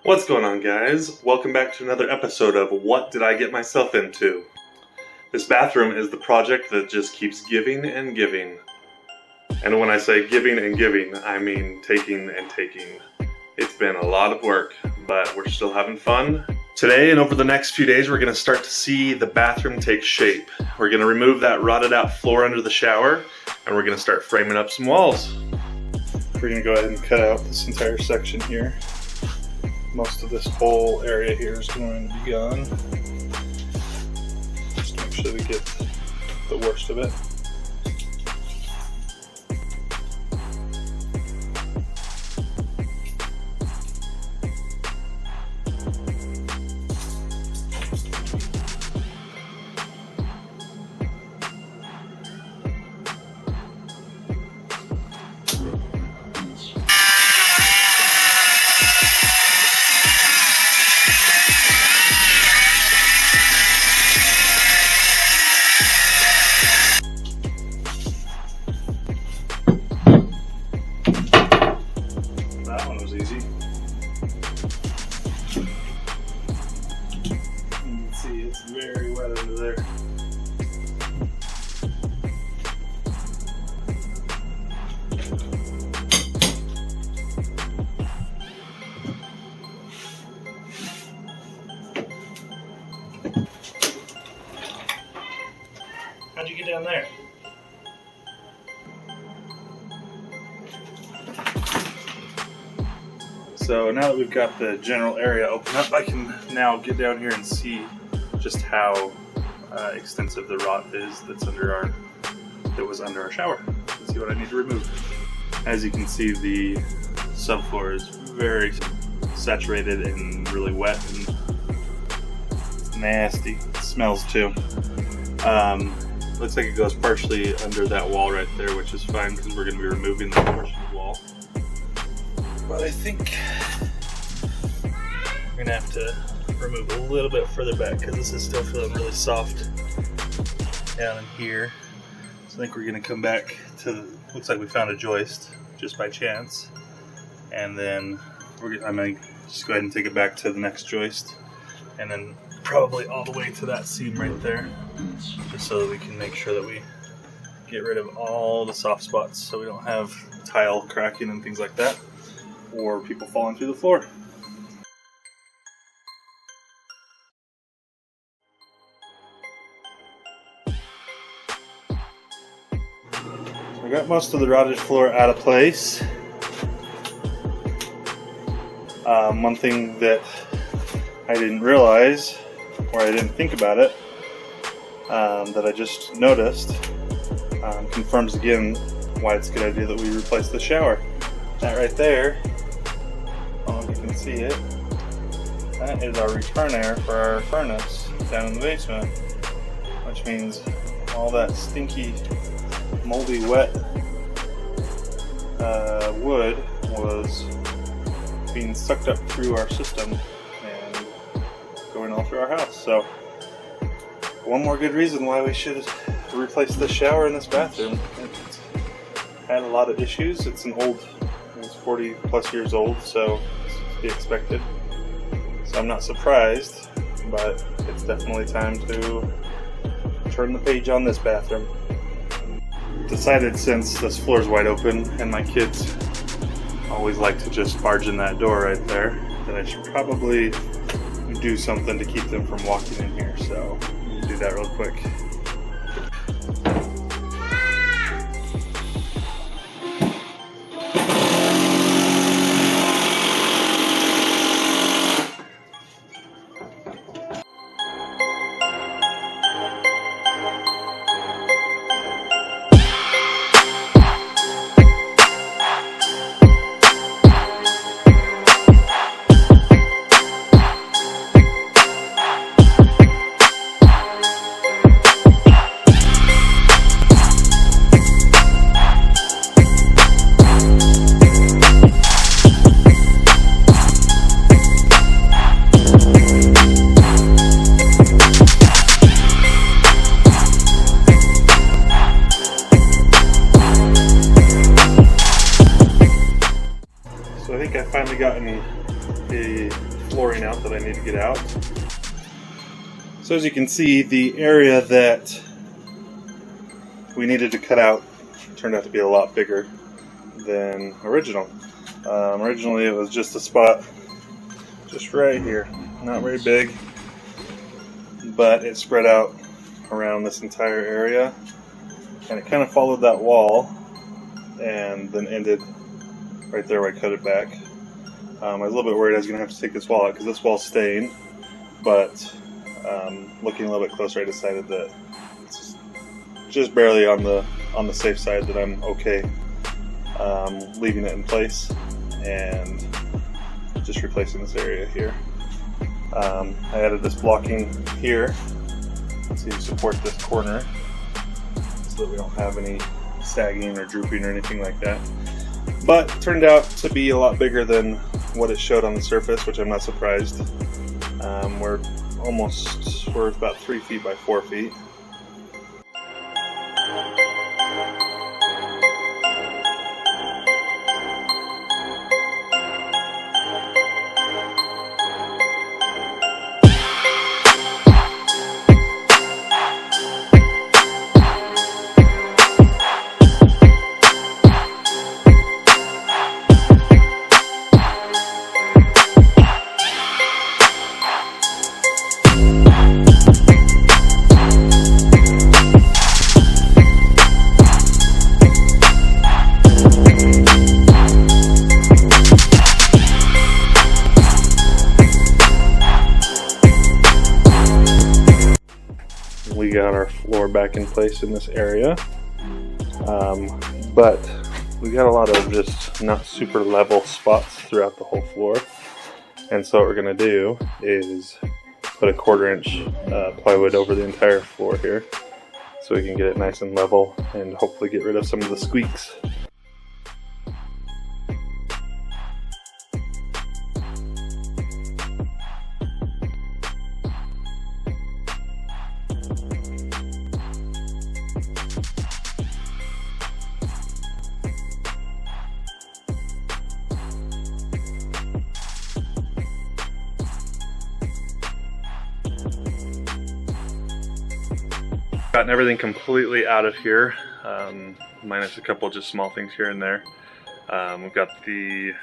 What's going on, guys? Welcome back to another episode of What Did I Get Myself Into? This bathroom is the project that just keeps giving and giving. And when I say giving and giving, I mean taking and taking. It's been a lot of work, but we're still having fun. Today and over the next few days, we're going to start to see the bathroom take shape. We're going to remove that rotted out floor under the shower, and we're going to start framing up some walls. We're going to go ahead and cut out this entire section here. Most of this whole area here is going to be gone. Just to make sure we get the worst of it. That one was easy. You can see it's very wet under there. How'd you get down there? So now that we've got the general area open up, I can now get down here and see just how extensive the rot is that was under our shower. Let's see what I need to remove. As you can see, the subfloor is very saturated and really wet and nasty. It smells too. Looks like it goes partially under that wall right there, which is fine because we're going to be removing that portion of the wall. But I think we're going to have to remove a little bit further back because this is still feeling really soft down in here. So I think we're going to come back to, looks like we found a joist just by chance. And then I'm going to just go ahead and take it back to the next joist. And then probably all the way to that seam right there. Just so that we can make sure that we get rid of all the soft spots so we don't have tile cracking and things like that. Or people falling through the floor. I got most of the rotted floor out of place. One thing that I didn't realize, or I didn't think about it, that I just noticed, confirms again why it's a good idea that we replace the shower. That right there, you can see it, that is our return air for our furnace down in the basement, which means all that stinky, moldy, wet wood was being sucked up through our system and going all through our house. So one more good reason why we should replace the shower in this bathroom. It had a lot of issues. It's 40 plus years old, so it's to be expected. So I'm not surprised, but it's definitely time to turn the page on this bathroom. Decided, since this floor is wide open and my kids always like to just barge in that door right there, that I should probably do something to keep them from walking in here. So I'll do that real quick. finally gotten a flooring out that I need to get out. So as you can see, the area that we needed to cut out turned out to be a lot bigger than original. Originally it was just a spot just right here, not very big, but it spread out around this entire area, and it kind of followed that wall and then ended right there where I cut it back. I was a little bit worried I was going to have to take this wall out because this wall's staying, but looking a little bit closer, I decided that it's just barely on the safe side, that I'm okay leaving it in place and just replacing this area here. I added this blocking here to support this corner so that we don't have any sagging or drooping or anything like that. But it turned out to be a lot bigger than what it showed on the surface, which I'm not surprised. We're about 3 feet by 4 feet. We got our floor back in place in this area, but we got a lot of just not super level spots throughout the whole floor, and so what we're going to do is put a 1/4 inch plywood over the entire floor here so we can get it nice and level and hopefully get rid of some of the squeaks. Gotten everything completely out of here, minus a couple just small things here and there. We've got the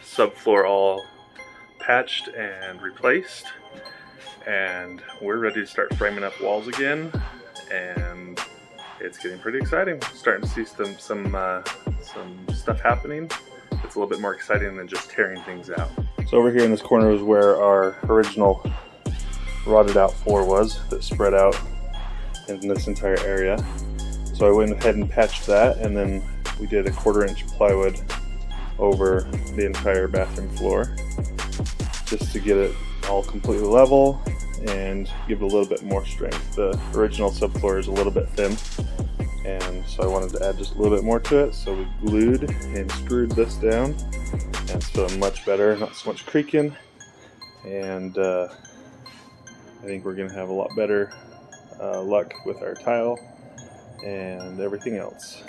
subfloor all patched and replaced, and we're ready to start framing up walls again, and it's getting pretty exciting. Starting to see some stuff happening. It's a little bit more exciting than just tearing things out. So over here in this corner is where our original rotted out floor was that spread out in this entire area. So I went ahead and patched that, and then we did a 1/4 inch plywood over the entire bathroom floor just to get it all completely level and give it a little bit more strength. The original subfloor is a little bit thin, and so I wanted to add just a little bit more to it, so we glued and screwed this down, and it's feeling much better, not so much creaking, and I think we're going to have a lot better luck with our tile and everything else.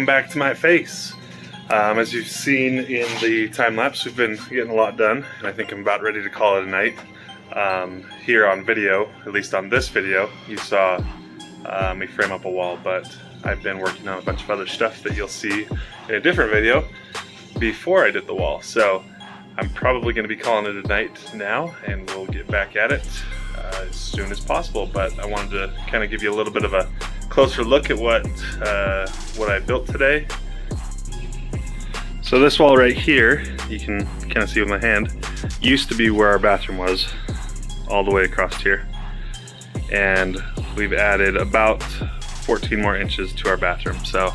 welcome back to my face. As you've seen in the time lapse, we've been getting a lot done, and I think I'm about ready to call it a night. Here on video, at least on this video, you saw me frame up a wall, but I've been working on a bunch of other stuff that you'll see in a different video before I did the wall. So I'm probably going to be calling it a night now, and we'll get back at it as soon as possible. But I wanted to kind of give you a little bit of a closer look at what I built today. So this wall right here, you can kind of see with my hand, used to be where our bathroom was, all the way across here. And we've added about 14 more inches to our bathroom. So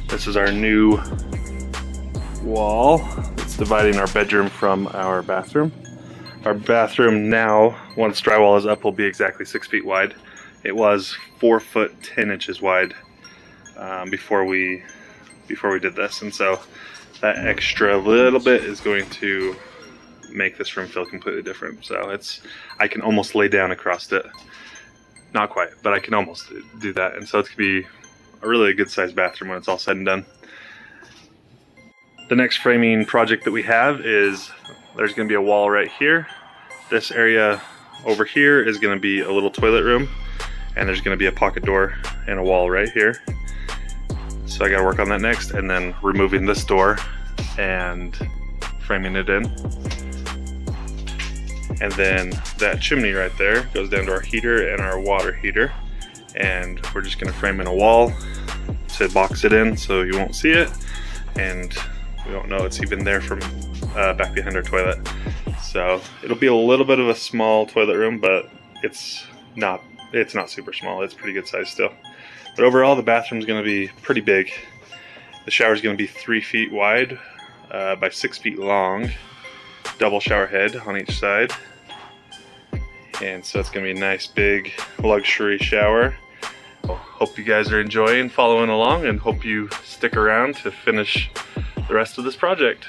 this is our new wall. It's dividing our bedroom from our bathroom. Our bathroom now, once drywall is up, will be exactly 6 feet wide. It was 4 foot 10 inches wide before we did this, and so that extra little bit is going to make this room feel completely different. So I can almost lay down across it. Not quite, but I can almost do that, and so it's gonna be a really good sized bathroom when it's all said and done. The next framing project that we have is there's gonna be a wall right here. This area over here is gonna be a little toilet room, and there's gonna be a pocket door and a wall right here. So I gotta work on that next, and then removing this door and framing it in. And then that chimney right there goes down to our heater and our water heater. And we're just gonna frame in a wall to box it in so you won't see it. And we don't know it's even there from back behind our toilet. So it'll be a little bit of a small toilet room, but it's not super small. It's pretty good size still. But overall, the bathroom's gonna be pretty big. The shower's gonna be 3 feet wide by 6 feet long. Double shower head on each side. And so it's gonna be a nice big luxury shower. Hope you guys are enjoying following along, and hope you stick around to finish the rest of this project.